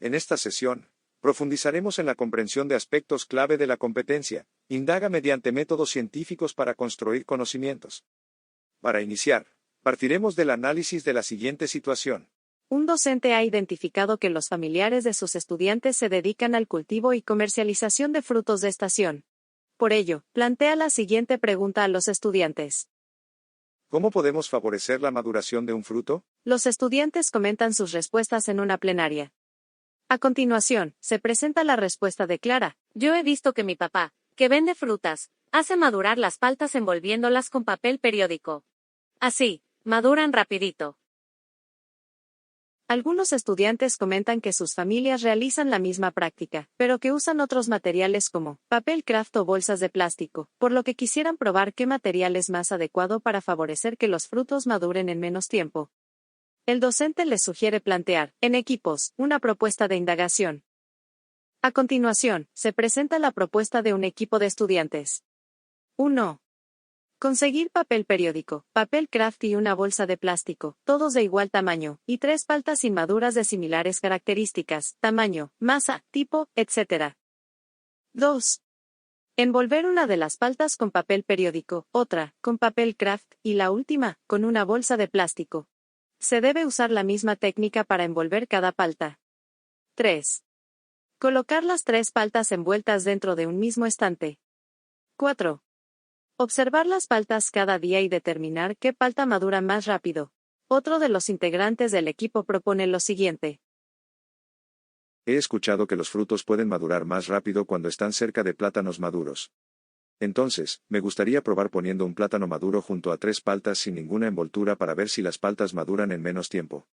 En esta sesión, profundizaremos en la comprensión de aspectos clave de la competencia. Indaga mediante métodos científicos para construir conocimientos. Para iniciar, partiremos del análisis de la siguiente situación. Un docente ha identificado que los familiares de sus estudiantes se dedican al cultivo y comercialización de frutos de estación. Por ello, plantea la siguiente pregunta a los estudiantes. ¿Cómo podemos favorecer la maduración de un fruto? Los estudiantes comentan sus respuestas en una plenaria. A continuación, se presenta la respuesta de Clara. Yo he visto que mi papá, que vende frutas, hace madurar las paltas envolviéndolas con papel periódico. Así, maduran rapidito. Algunos estudiantes comentan que sus familias realizan la misma práctica, pero que usan otros materiales como papel craft o bolsas de plástico, por lo que quisieran probar qué material es más adecuado para favorecer que los frutos maduren en menos tiempo. El docente les sugiere plantear, en equipos, una propuesta de indagación. A continuación, se presenta la propuesta de un equipo de estudiantes. 1. Conseguir papel periódico, papel craft y una bolsa de plástico, todos de igual tamaño, y 3 paltas inmaduras de similares características, tamaño, masa, tipo, etc. 2. Envolver una de las paltas con papel periódico, otra, con papel craft, y la última, con una bolsa de plástico. Se debe usar la misma técnica para envolver cada palta. 3. Colocar las 3 paltas envueltas dentro de un mismo estante. 4. Observar las paltas cada día y determinar qué palta madura más rápido. Otro de los integrantes del equipo propone lo siguiente. He escuchado que los frutos pueden madurar más rápido cuando están cerca de plátanos maduros. Entonces, me gustaría probar poniendo un plátano maduro junto a 3 paltas sin ninguna envoltura para ver si las paltas maduran en menos tiempo.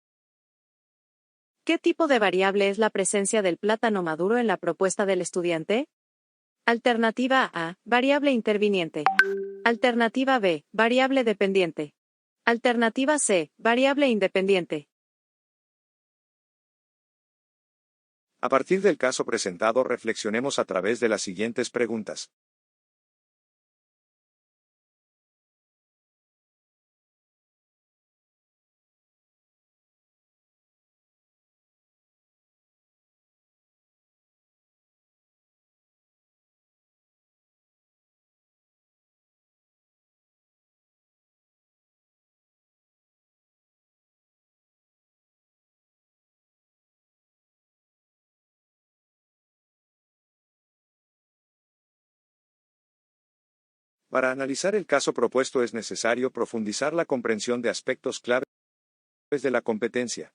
¿Qué tipo de variable es la presencia del plátano maduro en la propuesta del estudiante? Alternativa A, variable interviniente. Alternativa B, variable dependiente. Alternativa C, variable independiente. A partir del caso presentado, reflexionemos a través de las siguientes preguntas. Para analizar el caso propuesto es necesario profundizar la comprensión de aspectos claves de la competencia.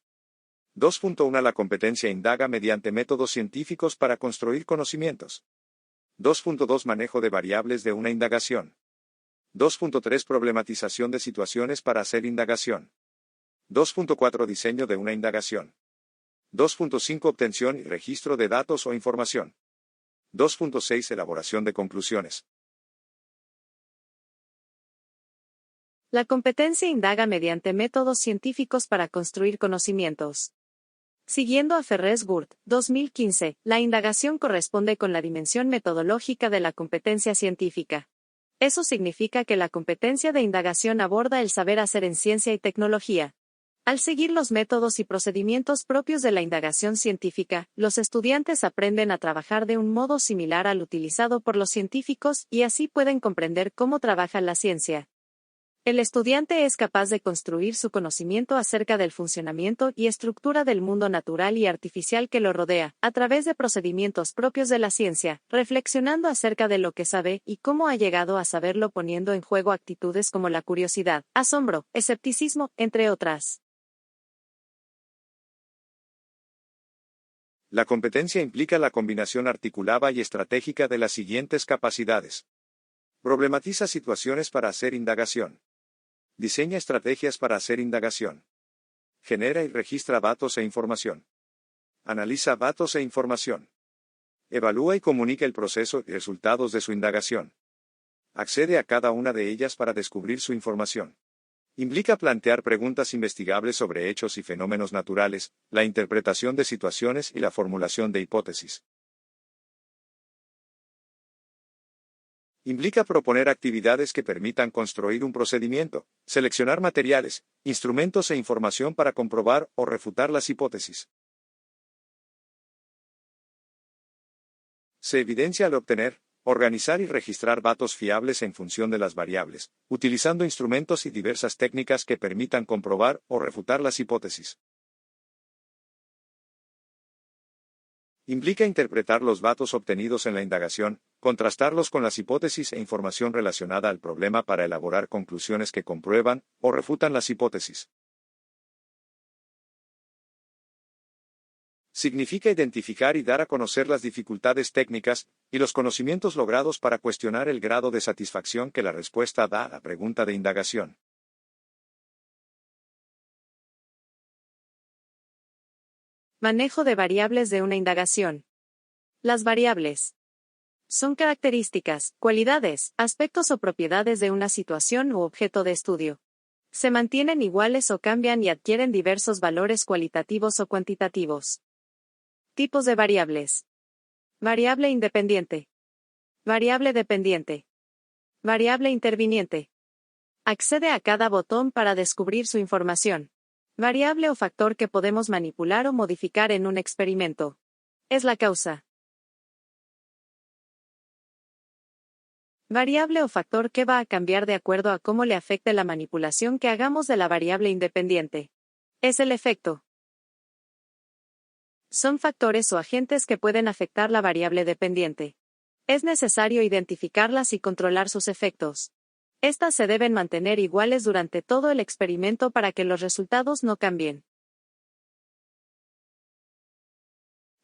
2.1 La competencia indaga mediante métodos científicos para construir conocimientos. 2.2 Manejo de variables de una indagación. 2.3 Problematización de situaciones para hacer indagación. 2.4 Diseño de una indagación. 2.5 Obtención y registro de datos o información. 2.6 Elaboración de conclusiones. La competencia indaga mediante métodos científicos para construir conocimientos. Siguiendo a Ferrez-Gurt, 2015, la indagación corresponde con la dimensión metodológica de la competencia científica. Eso significa que la competencia de indagación aborda el saber hacer en ciencia y tecnología. Al seguir los métodos y procedimientos propios de la indagación científica, los estudiantes aprenden a trabajar de un modo similar al utilizado por los científicos y así pueden comprender cómo trabaja la ciencia. El estudiante es capaz de construir su conocimiento acerca del funcionamiento y estructura del mundo natural y artificial que lo rodea, a través de procedimientos propios de la ciencia, reflexionando acerca de lo que sabe y cómo ha llegado a saberlo, poniendo en juego actitudes como la curiosidad, asombro, escepticismo, entre otras. La competencia implica la combinación articulada y estratégica de las siguientes capacidades. Problematiza situaciones para hacer indagación. Diseña estrategias para hacer indagación. Genera y registra datos e información. Analiza datos e información. Evalúa y comunica el proceso y resultados de su indagación. Accede a cada una de ellas para descubrir su información. Implica plantear preguntas investigables sobre hechos y fenómenos naturales, la interpretación de situaciones y la formulación de hipótesis. Implica proponer actividades que permitan construir un procedimiento, seleccionar materiales, instrumentos e información para comprobar o refutar las hipótesis. Se evidencia al obtener, organizar y registrar datos fiables en función de las variables, utilizando instrumentos y diversas técnicas que permitan comprobar o refutar las hipótesis. Implica interpretar los datos obtenidos en la indagación, contrastarlos con las hipótesis e información relacionada al problema para elaborar conclusiones que comprueban o refutan las hipótesis. Significa identificar y dar a conocer las dificultades técnicas y los conocimientos logrados para cuestionar el grado de satisfacción que la respuesta da a la pregunta de indagación. Manejo de variables de una indagación. Las variables son características, cualidades, aspectos o propiedades de una situación u objeto de estudio. Se mantienen iguales o cambian y adquieren diversos valores cualitativos o cuantitativos. Tipos de variables. Variable independiente. Variable dependiente. Variable interviniente. Accede a cada botón para descubrir su información. Variable o factor que podemos manipular o modificar en un experimento. Es la causa. Variable o factor que va a cambiar de acuerdo a cómo le afecte la manipulación que hagamos de la variable independiente. Es el efecto. Son factores o agentes que pueden afectar la variable dependiente. Es necesario identificarlas y controlar sus efectos. Estas se deben mantener iguales durante todo el experimento para que los resultados no cambien.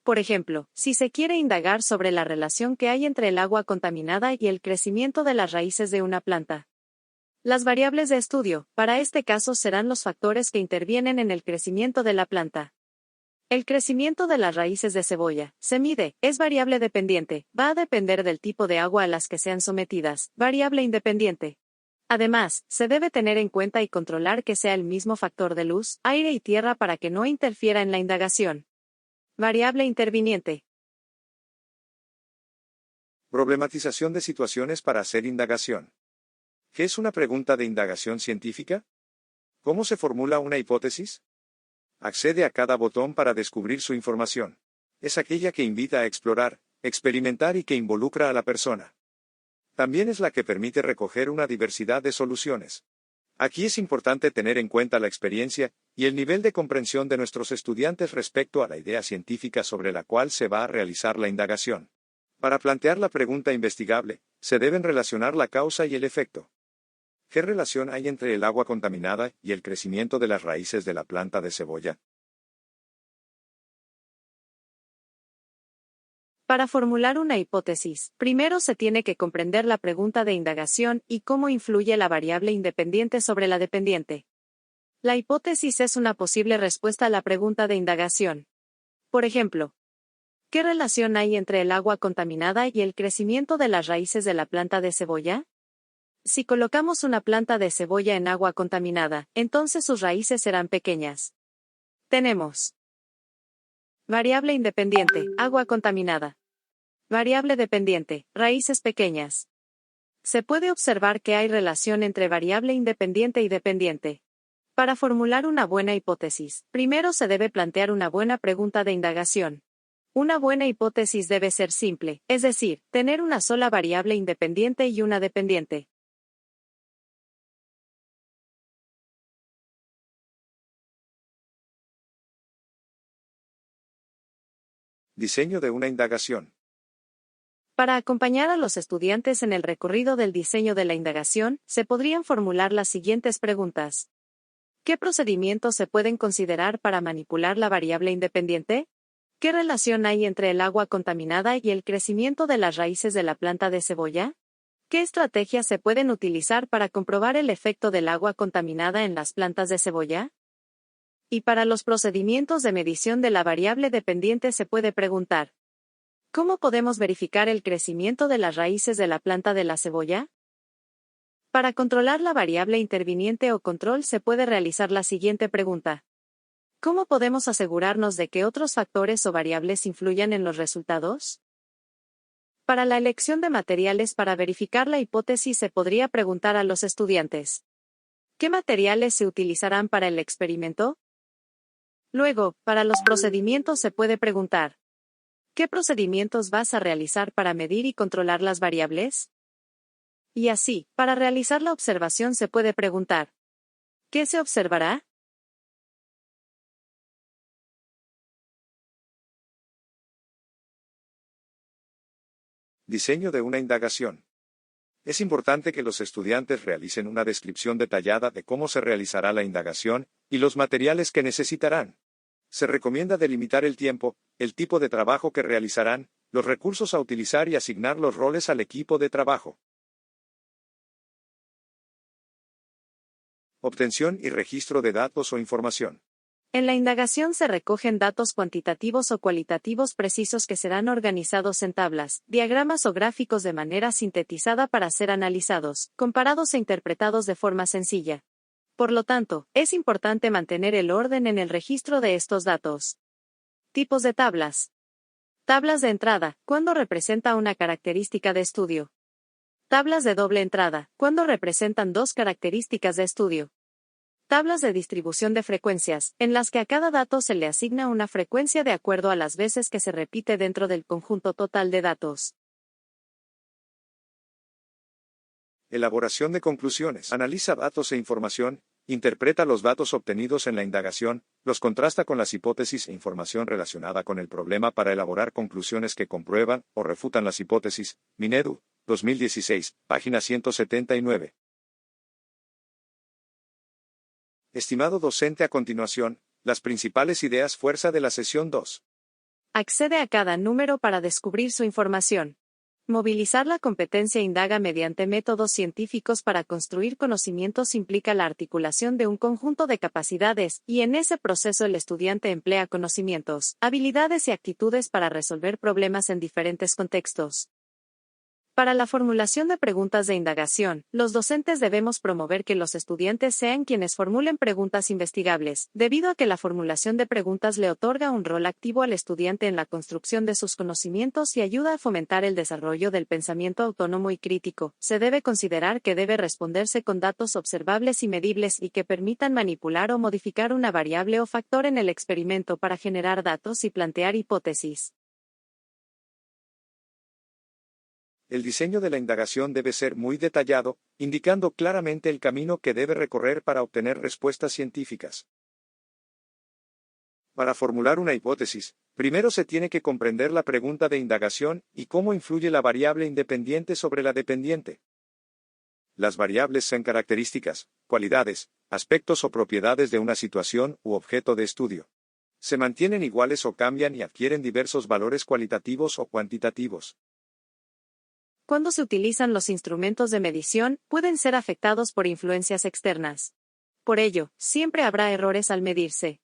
Por ejemplo, si se quiere indagar sobre la relación que hay entre el agua contaminada y el crecimiento de las raíces de una planta. Las variables de estudio, para este caso, serán los factores que intervienen en el crecimiento de la planta. El crecimiento de las raíces de cebolla se mide, es variable dependiente, va a depender del tipo de agua a las que sean sometidas, variable independiente. Además, se debe tener en cuenta y controlar que sea el mismo factor de luz, aire y tierra para que no interfiera en la indagación. Variable interviniente. Problematización de situaciones para hacer indagación. ¿Qué es una pregunta de indagación científica? ¿Cómo se formula una hipótesis? Accede a cada botón para descubrir su información. Es aquella que invita a explorar, experimentar y que involucra a la persona. También es la que permite recoger una diversidad de soluciones. Aquí es importante tener en cuenta la experiencia y el nivel de comprensión de nuestros estudiantes respecto a la idea científica sobre la cual se va a realizar la indagación. Para plantear la pregunta investigable, se deben relacionar la causa y el efecto. ¿Qué relación hay entre el agua contaminada y el crecimiento de las raíces de la planta de cebolla? Para formular una hipótesis, primero se tiene que comprender la pregunta de indagación y cómo influye la variable independiente sobre la dependiente. La hipótesis es una posible respuesta a la pregunta de indagación. Por ejemplo, ¿qué relación hay entre el agua contaminada y el crecimiento de las raíces de la planta de cebolla? Si colocamos una planta de cebolla en agua contaminada, entonces sus raíces serán pequeñas. Tenemos variable independiente, agua contaminada. Variable dependiente, raíces pequeñas. Se puede observar que hay relación entre variable independiente y dependiente. Para formular una buena hipótesis, primero se debe plantear una buena pregunta de indagación. Una buena hipótesis debe ser simple, es decir, tener una sola variable independiente y una dependiente. Diseño de una indagación. Para acompañar a los estudiantes en el recorrido del diseño de la indagación, se podrían formular las siguientes preguntas. ¿Qué procedimientos se pueden considerar para manipular la variable independiente? ¿Qué relación hay entre el agua contaminada y el crecimiento de las raíces de la planta de cebolla? ¿Qué estrategias se pueden utilizar para comprobar el efecto del agua contaminada en las plantas de cebolla? Y para los procedimientos de medición de la variable dependiente se puede preguntar: ¿cómo podemos verificar el crecimiento de las raíces de la planta de la cebolla? Para controlar la variable interviniente o control se puede realizar la siguiente pregunta: ¿cómo podemos asegurarnos de que otros factores o variables influyan en los resultados? Para la elección de materiales para verificar la hipótesis se podría preguntar a los estudiantes: ¿qué materiales se utilizarán para el experimento? Luego, para los procedimientos se puede preguntar: ¿Qué procedimientos vas a realizar para medir y controlar las variables? Y así, para realizar la observación se puede preguntar: ¿qué se observará? Diseño de una indagación. Es importante que los estudiantes realicen una descripción detallada de cómo se realizará la indagación y los materiales que necesitarán. Se recomienda delimitar el tiempo, el tipo de trabajo que realizarán, los recursos a utilizar y asignar los roles al equipo de trabajo. Obtención y registro de datos o información. En la indagación se recogen datos cuantitativos o cualitativos precisos que serán organizados en tablas, diagramas o gráficos de manera sintetizada para ser analizados, comparados e interpretados de forma sencilla. Por lo tanto, es importante mantener el orden en el registro de estos datos. Tipos de tablas. Tablas de entrada, cuando representa una característica de estudio. Tablas de doble entrada, cuando representan dos características de estudio. Tablas de distribución de frecuencias, en las que a cada dato se le asigna una frecuencia de acuerdo a las veces que se repite dentro del conjunto total de datos. Elaboración de conclusiones. Analiza datos e información, interpreta los datos obtenidos en la indagación, los contrasta con las hipótesis e información relacionada con el problema para elaborar conclusiones que comprueban o refutan las hipótesis. Minedu, 2016, página 179. Estimado docente, a continuación, las principales ideas fuerza de la sesión 2. Accede a cada número para descubrir su información. Movilizar la competencia indaga mediante métodos científicos para construir conocimientos implica la articulación de un conjunto de capacidades, y en ese proceso el estudiante emplea conocimientos, habilidades y actitudes para resolver problemas en diferentes contextos. Para la formulación de preguntas de indagación, los docentes debemos promover que los estudiantes sean quienes formulen preguntas investigables, debido a que la formulación de preguntas le otorga un rol activo al estudiante en la construcción de sus conocimientos y ayuda a fomentar el desarrollo del pensamiento autónomo y crítico. Se debe considerar que debe responderse con datos observables y medibles y que permitan manipular o modificar una variable o factor en el experimento para generar datos y plantear hipótesis. El diseño de la indagación debe ser muy detallado, indicando claramente el camino que debe recorrer para obtener respuestas científicas. Para formular una hipótesis, primero se tiene que comprender la pregunta de indagación y cómo influye la variable independiente sobre la dependiente. Las variables son características, cualidades, aspectos o propiedades de una situación u objeto de estudio. Se mantienen iguales o cambian y adquieren diversos valores cualitativos o cuantitativos. Cuando se utilizan los instrumentos de medición, pueden ser afectados por influencias externas. Por ello, siempre habrá errores al medirse.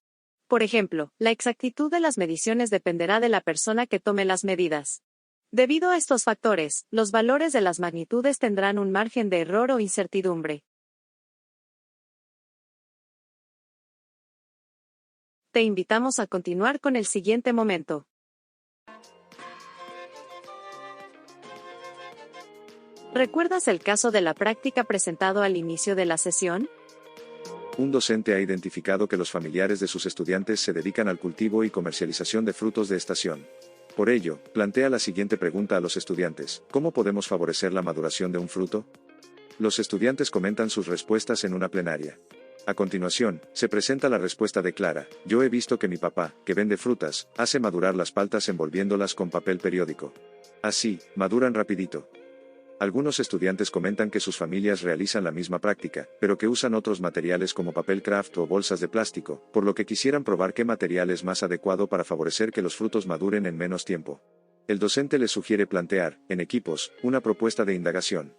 Por ejemplo, la exactitud de las mediciones dependerá de la persona que tome las medidas. Debido a estos factores, los valores de las magnitudes tendrán un margen de error o incertidumbre. Te invitamos a continuar con el siguiente momento. ¿Recuerdas el caso de la práctica presentado al inicio de la sesión? Un docente ha identificado que los familiares de sus estudiantes se dedican al cultivo y comercialización de frutos de estación. Por ello, plantea la siguiente pregunta a los estudiantes: ¿cómo podemos favorecer la maduración de un fruto? Los estudiantes comentan sus respuestas en una plenaria. A continuación, se presenta la respuesta de Clara: yo he visto que mi papá, que vende frutas, hace madurar las paltas envolviéndolas con papel periódico. Así, maduran rapidito. Algunos estudiantes comentan que sus familias realizan la misma práctica, pero que usan otros materiales como papel craft o bolsas de plástico, por lo que quisieran probar qué material es más adecuado para favorecer que los frutos maduren en menos tiempo. El docente les sugiere plantear, en equipos, una propuesta de indagación.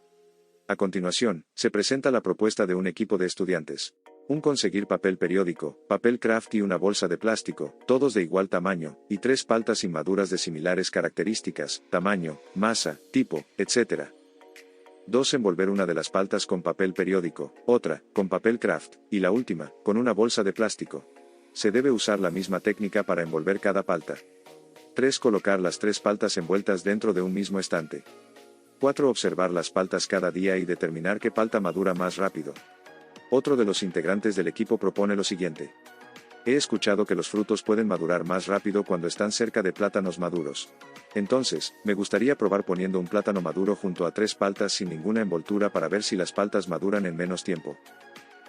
A continuación, se presenta la propuesta de un equipo de estudiantes. Conseguir papel periódico, papel craft y una bolsa de plástico, todos de igual tamaño, y 3 paltas inmaduras de similares características, tamaño, masa, tipo, etc. 2. Envolver una de las paltas con papel periódico, otra, con papel craft, y la última, con una bolsa de plástico. Se debe usar la misma técnica para envolver cada palta. 3. Colocar las 3 paltas envueltas dentro de un mismo estante. 4. Observar las paltas cada día y determinar qué palta madura más rápido. Otro de los integrantes del equipo propone lo siguiente. He escuchado que los frutos pueden madurar más rápido cuando están cerca de plátanos maduros. Entonces, me gustaría probar poniendo un plátano maduro junto a 3 paltas sin ninguna envoltura para ver si las paltas maduran en menos tiempo.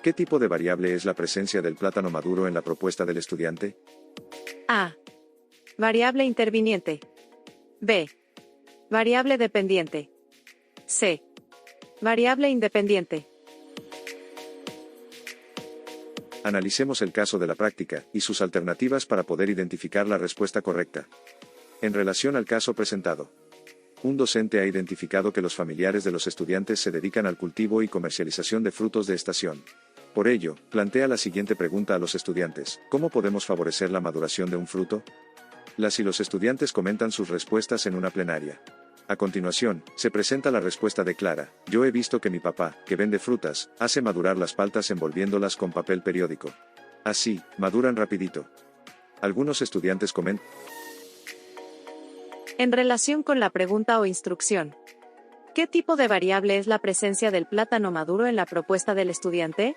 ¿Qué tipo de variable es la presencia del plátano maduro en la propuesta del estudiante? A. Variable interviniente. B. Variable dependiente. C. Variable independiente. Analicemos el caso de la práctica y sus alternativas para poder identificar la respuesta correcta. En relación al caso presentado, un docente ha identificado que los familiares de los estudiantes se dedican al cultivo y comercialización de frutos de estación. Por ello, plantea la siguiente pregunta a los estudiantes: ¿cómo podemos favorecer la maduración de un fruto? Las y los estudiantes comentan sus respuestas en una plenaria. A continuación, se presenta la respuesta de Clara: yo he visto que mi papá, que vende frutas, hace madurar las paltas envolviéndolas con papel periódico. Así, maduran rapidito. Algunos estudiantes comentan. En relación con la pregunta o instrucción, ¿qué tipo de variable es la presencia del plátano maduro en la propuesta del estudiante?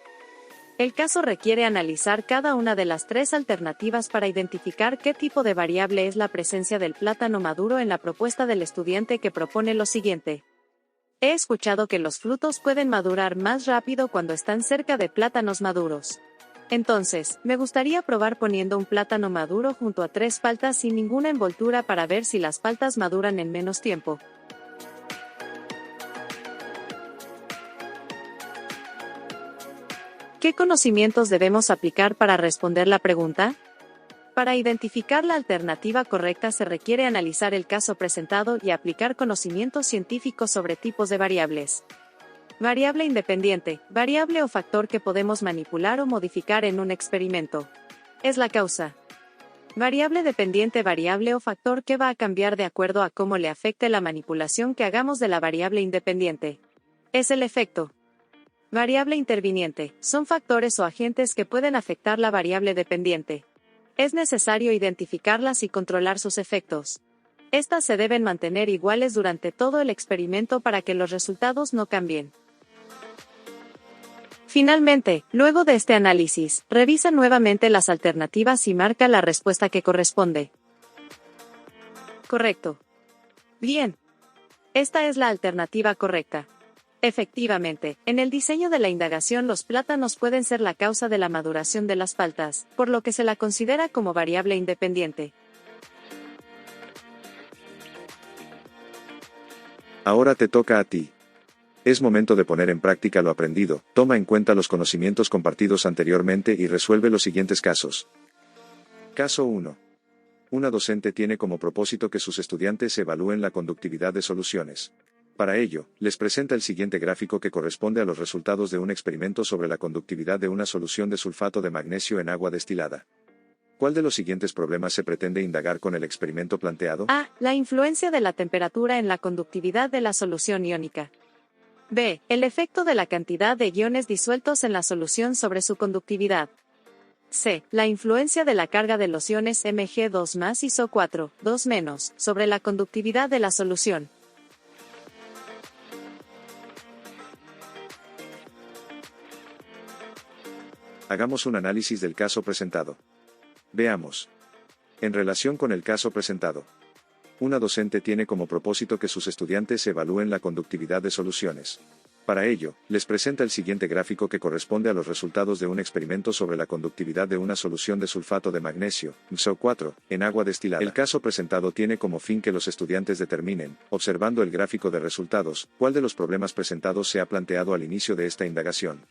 El caso requiere analizar cada una de las 3 alternativas para identificar qué tipo de variable es la presencia del plátano maduro en la propuesta del estudiante, que propone lo siguiente. He escuchado que los frutos pueden madurar más rápido cuando están cerca de plátanos maduros. Entonces, me gustaría probar poniendo un plátano maduro junto a 3 paltas sin ninguna envoltura para ver si las paltas maduran en menos tiempo. ¿Qué conocimientos debemos aplicar para responder la pregunta? Para identificar la alternativa correcta se requiere analizar el caso presentado y aplicar conocimientos científicos sobre tipos de variables. Variable independiente, variable o factor que podemos manipular o modificar en un experimento. Es la causa. Variable dependiente, variable o factor que va a cambiar de acuerdo a cómo le afecte la manipulación que hagamos de la variable independiente. Es el efecto. Variable interviniente, son factores o agentes que pueden afectar la variable dependiente. Es necesario identificarlas y controlar sus efectos. Estas se deben mantener iguales durante todo el experimento para que los resultados no cambien. Finalmente, luego de este análisis, revisa nuevamente las alternativas y marca la respuesta que corresponde. Correcto. Bien. Esta es la alternativa correcta. Efectivamente, en el diseño de la indagación los plátanos pueden ser la causa de la maduración de las paltas, por lo que se la considera como variable independiente. Ahora te toca a ti. Es momento de poner en práctica lo aprendido. Toma en cuenta los conocimientos compartidos anteriormente y resuelve los siguientes casos. Caso 1. Una docente tiene como propósito que sus estudiantes evalúen la conductividad de soluciones. Para ello, les presenta el siguiente gráfico que corresponde a los resultados de un experimento sobre la conductividad de una solución de sulfato de magnesio en agua destilada. ¿Cuál de los siguientes problemas se pretende indagar con el experimento planteado? A. La influencia de la temperatura en la conductividad de la solución iónica. B. El efecto de la cantidad de iones disueltos en la solución sobre su conductividad. C. La influencia de la carga de los iones Mg2+ y SO4, 2- sobre la conductividad de la solución. Hagamos un análisis del caso presentado. Veamos. En relación con el caso presentado, una docente tiene como propósito que sus estudiantes evalúen la conductividad de soluciones. Para ello, les presenta el siguiente gráfico que corresponde a los resultados de un experimento sobre la conductividad de una solución de sulfato de magnesio, SO4, en agua destilada. El caso presentado tiene como fin que los estudiantes determinen, observando el gráfico de resultados, cuál de los problemas presentados se ha planteado al inicio de esta indagación.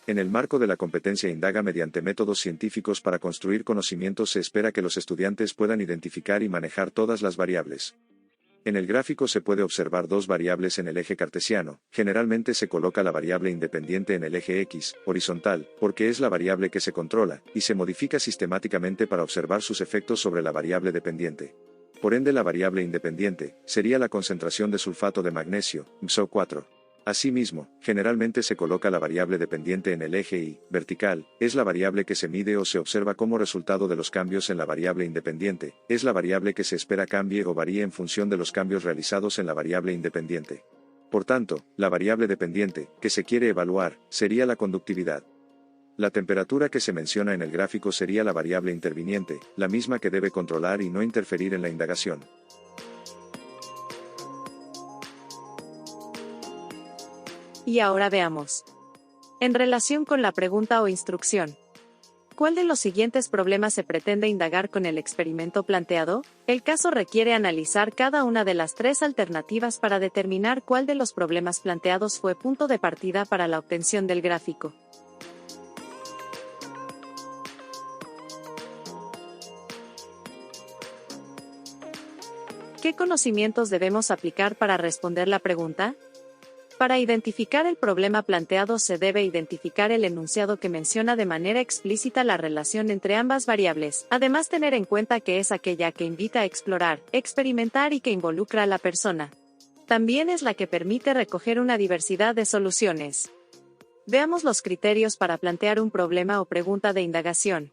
En el marco de la competencia indaga mediante métodos científicos para construir conocimientos. Se espera que los estudiantes puedan identificar y manejar todas las variables. En el gráfico se puede observar 2 variables en el eje cartesiano. Generalmente se coloca la variable independiente en el eje X, horizontal, porque es la variable que se controla, y se modifica sistemáticamente para observar sus efectos sobre la variable dependiente. Por ende, la variable independiente sería la concentración de sulfato de magnesio, SO4. Asimismo, generalmente se coloca la variable dependiente en el eje Y, vertical, es la variable que se mide o se observa como resultado de los cambios en la variable independiente, es la variable que se espera cambie o varíe en función de los cambios realizados en la variable independiente. Por tanto, la variable dependiente, que se quiere evaluar, sería la conductividad. La temperatura que se menciona en el gráfico sería la variable interviniente, la misma que debe controlar y no interferir en la indagación. Y ahora veamos. En relación con la pregunta o instrucción, ¿cuál de los siguientes problemas se pretende indagar con el experimento planteado? El caso requiere analizar cada una de las tres alternativas para determinar cuál de los problemas planteados fue punto de partida para la obtención del gráfico. ¿Qué conocimientos debemos aplicar para responder la pregunta? Para identificar el problema planteado se debe identificar el enunciado que menciona de manera explícita la relación entre ambas variables, además tener en cuenta que es aquella que invita a explorar, experimentar y que involucra a la persona. También es la que permite recoger una diversidad de soluciones. Veamos los criterios para plantear un problema o pregunta de indagación.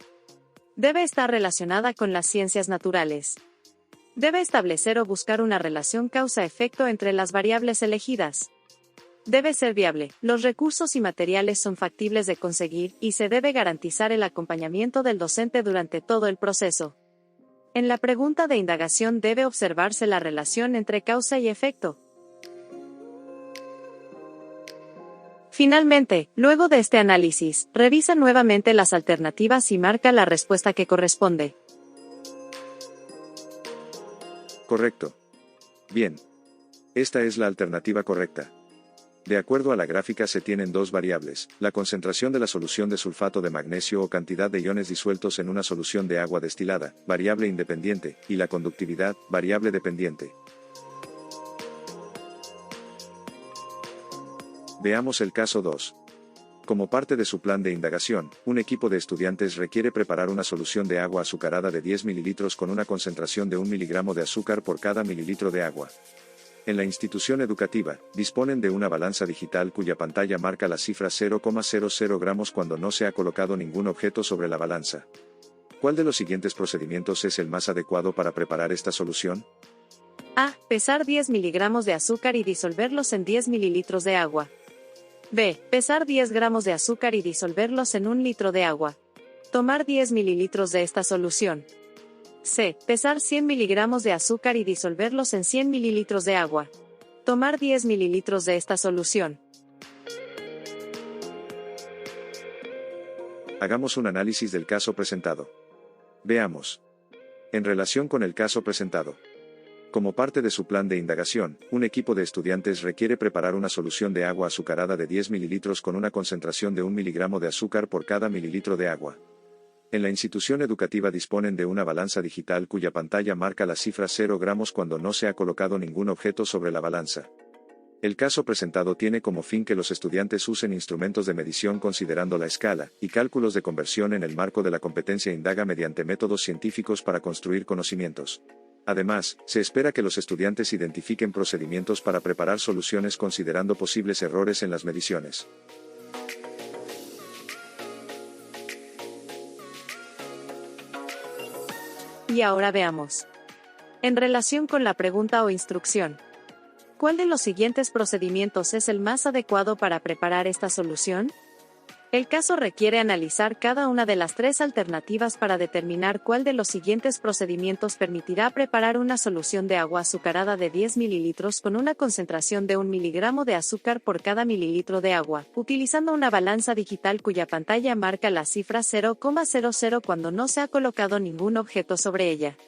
Debe estar relacionada con las ciencias naturales. Debe establecer o buscar una relación causa-efecto entre las variables elegidas. Debe ser viable, los recursos y materiales son factibles de conseguir, y se debe garantizar el acompañamiento del docente durante todo el proceso. En la pregunta de indagación debe observarse la relación entre causa y efecto. Finalmente, luego de este análisis, revisa nuevamente las alternativas y marca la respuesta que corresponde. Correcto. Bien. Esta es la alternativa correcta. De acuerdo a la gráfica se tienen dos variables, la concentración de la solución de sulfato de magnesio o cantidad de iones disueltos en una solución de agua destilada, variable independiente, y la conductividad, variable dependiente. Veamos el caso 2. Como parte de su plan de indagación, un equipo de estudiantes requiere preparar una solución de agua azucarada de 10 ml con una concentración de 1 mg de azúcar por cada mililitro de agua. En la institución educativa, disponen de una balanza digital cuya pantalla marca la cifra 0,00 gramos cuando no se ha colocado ningún objeto sobre la balanza. ¿Cuál de los siguientes procedimientos es el más adecuado para preparar esta solución? A. Pesar 10 miligramos de azúcar y disolverlos en 10 mililitros de agua. B. Pesar 10 gramos de azúcar y disolverlos en 1 litro de agua. Tomar 10 mililitros de esta solución. C. Pesar 100 miligramos de azúcar y disolverlos en 100 mililitros de agua. Tomar 10 mililitros de esta solución. Hagamos un análisis del caso presentado. Veamos. En relación con el caso presentado. Como parte de su plan de indagación, un equipo de estudiantes requiere preparar una solución de agua azucarada de 10 ml con una concentración de 1 mg de azúcar por cada mililitro de agua. En la institución educativa disponen de una balanza digital cuya pantalla marca la cifra 0 gramos cuando no se ha colocado ningún objeto sobre la balanza. El caso presentado tiene como fin que los estudiantes usen instrumentos de medición considerando la escala y cálculos de conversión en el marco de la competencia indaga mediante métodos científicos para construir conocimientos. Además, se espera que los estudiantes identifiquen procedimientos para preparar soluciones considerando posibles errores en las mediciones. Y ahora veamos. En relación con la pregunta o instrucción, ¿cuál de los siguientes procedimientos es el más adecuado para preparar esta solución? El caso requiere analizar cada una de las tres alternativas para determinar cuál de los siguientes procedimientos permitirá preparar una solución de agua azucarada de 10 ml con una concentración de 1 mg de azúcar por cada mililitro de agua, utilizando una balanza digital cuya pantalla marca la cifra 0,00 cuando no se ha colocado ningún objeto sobre ella.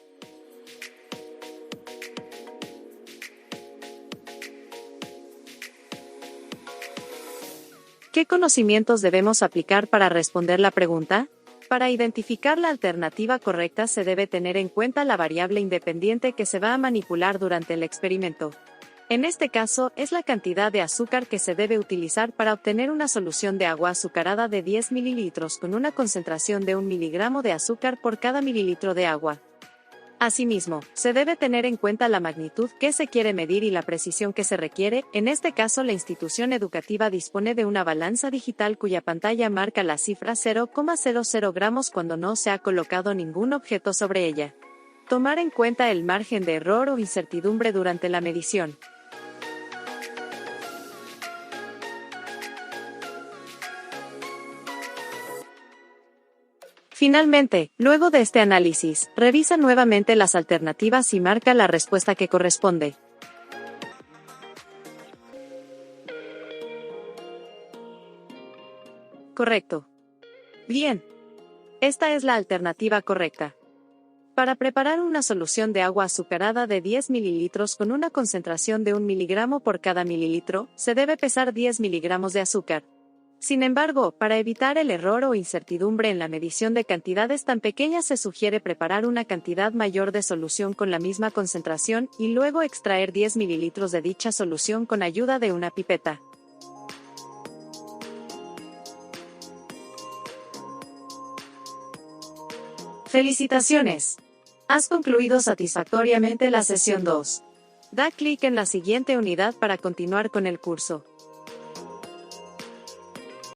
¿Qué conocimientos debemos aplicar para responder la pregunta? Para identificar la alternativa correcta se debe tener en cuenta la variable independiente que se va a manipular durante el experimento. En este caso, es la cantidad de azúcar que se debe utilizar para obtener una solución de agua azucarada de 10 ml con una concentración de 1 mg de azúcar por cada mililitro de agua. Asimismo, se debe tener en cuenta la magnitud que se quiere medir y la precisión que se requiere. En este caso, la institución educativa dispone de una balanza digital cuya pantalla marca la cifra 0,00 gramos cuando no se ha colocado ningún objeto sobre ella. Tomar en cuenta el margen de error o incertidumbre durante la medición. Finalmente, luego de este análisis, revisa nuevamente las alternativas y marca la respuesta que corresponde. Correcto. Bien. Esta es la alternativa correcta. Para preparar una solución de agua azucarada de 10 mililitros con una concentración de 1 miligramo por cada mililitro, se debe pesar 10 miligramos de azúcar. Sin embargo, para evitar el error o incertidumbre en la medición de cantidades tan pequeñas se sugiere preparar una cantidad mayor de solución con la misma concentración y luego extraer 10 mililitros de dicha solución con ayuda de una pipeta. ¡Felicitaciones! Has concluido satisfactoriamente la sesión 2. Da clic en la siguiente unidad para continuar con el curso.